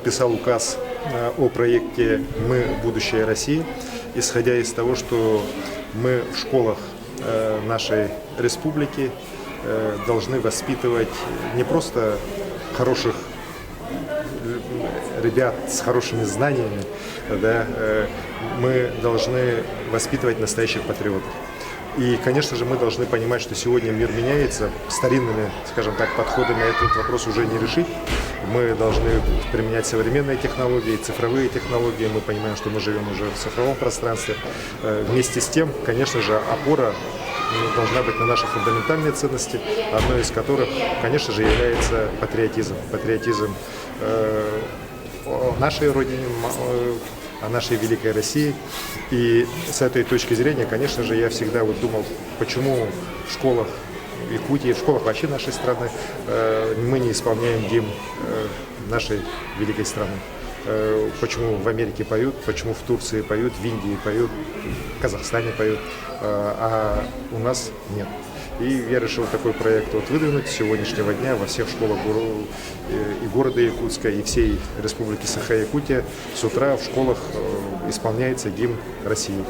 подписал указ о проекте «Мы – будущее России», исходя из того, что мы в школах нашей республики должны воспитывать не просто хороших ребят с хорошими знаниями, да, мы должны воспитывать настоящих патриотов. И, конечно же, мы должны понимать, что сегодня мир меняется, старинными, скажем так, подходами этот вопрос уже не решить. Мы должны применять современные технологии, цифровые технологии. Мы понимаем, что мы живем уже в цифровом пространстве. Вместе с тем, конечно же, опора должна быть на наши фундаментальные ценности, одной из которых, конечно же, является патриотизм. Патриотизм о нашей родине, о нашей великой России. И с этой точки зрения, конечно же, я всегда думал, почему в школах Якутии, в школах вообще нашей страны мы не исполняем гимн нашей великой страны. Почему в Америке поют, почему в Турции поют, в Индии поют, в Казахстане поют, а у нас нет. И я решил такой проект выдвинуть с сегодняшнего дня во всех школах и города Якутска, и всей республики Саха-Якутия. С утра в школах исполняется гимн России.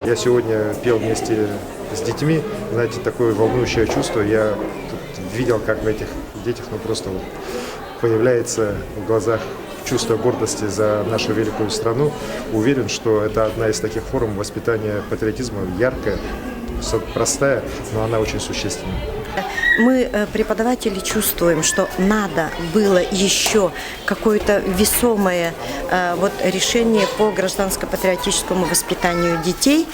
Я сегодня пел вместе с детьми, знаете, такое волнующее чувство. Я видел, как в этих детях просто появляется в глазах чувство гордости за нашу великую страну. Уверен, что это одна из таких форм воспитания патриотизма, яркая, простая, но она очень существенная. Мы, преподаватели, чувствуем, что надо было еще какое-то весомое решение по гражданско-патриотическому воспитанию детей,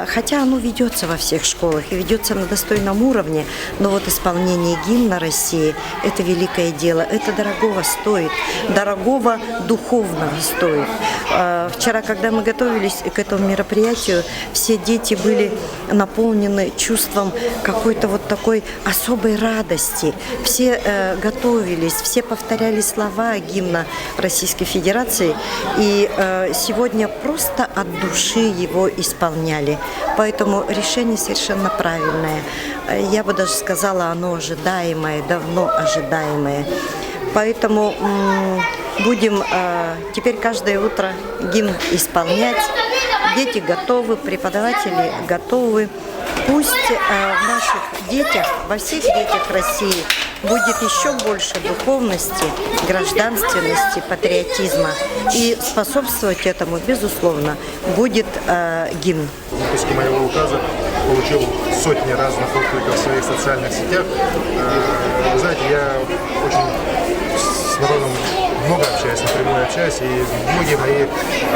хотя оно ведется во всех школах и ведется на достойном уровне, но исполнение гимна России – это великое дело, это дорогого стоит, дорогого духовного стоит. Вчера, когда мы готовились к этому мероприятию, все дети были наполнены чувством какой-то такой особой радости. Все готовились, все повторяли слова гимна Российской Федерации и сегодня просто от души его исполняли. Поэтому решение совершенно правильное. Я бы даже сказала, оно ожидаемое, давно ожидаемое. Поэтому будем теперь каждое утро гимн исполнять. Дети готовы, преподаватели готовы. Пусть в наших детях, во всех детях России будет еще больше духовности, гражданственности, патриотизма. И способствовать этому, безусловно, будет гимн. В выпуске моего указа получил сотни разных откликов в своих социальных сетях. Вы знаете, я очень с народом много общаюсь, напрямую общаюсь, и многие мои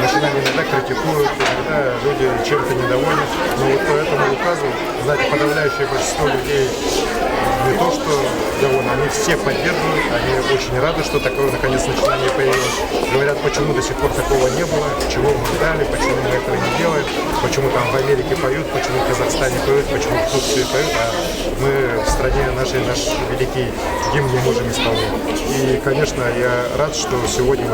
начинания иногда критикуют, иногда люди чем-то недовольны. Но по этому указу, знаете, подавляющее большинство людей не то что довольны, они все поддерживают, они очень рады, что такое наконец начинание появилось. Говорят, почему до сих пор такого не было, чего мы ждали, почему мы этого не делаем, почему там в Америке поют, почему в Казахстане поют, почему в Турции поют, а мы в стране нашей наш великий гимн не можем исполнять. И, конечно, я рад, что сегодня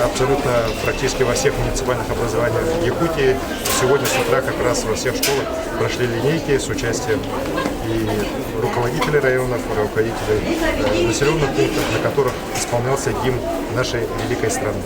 абсолютно практически во всех муниципальных образованиях Якутии, сегодня с утра как раз во всех школах прошли линейки с участием и руководителей районов, руководителей населенных пунктов, на которых исполнялся гимн нашей великой страны.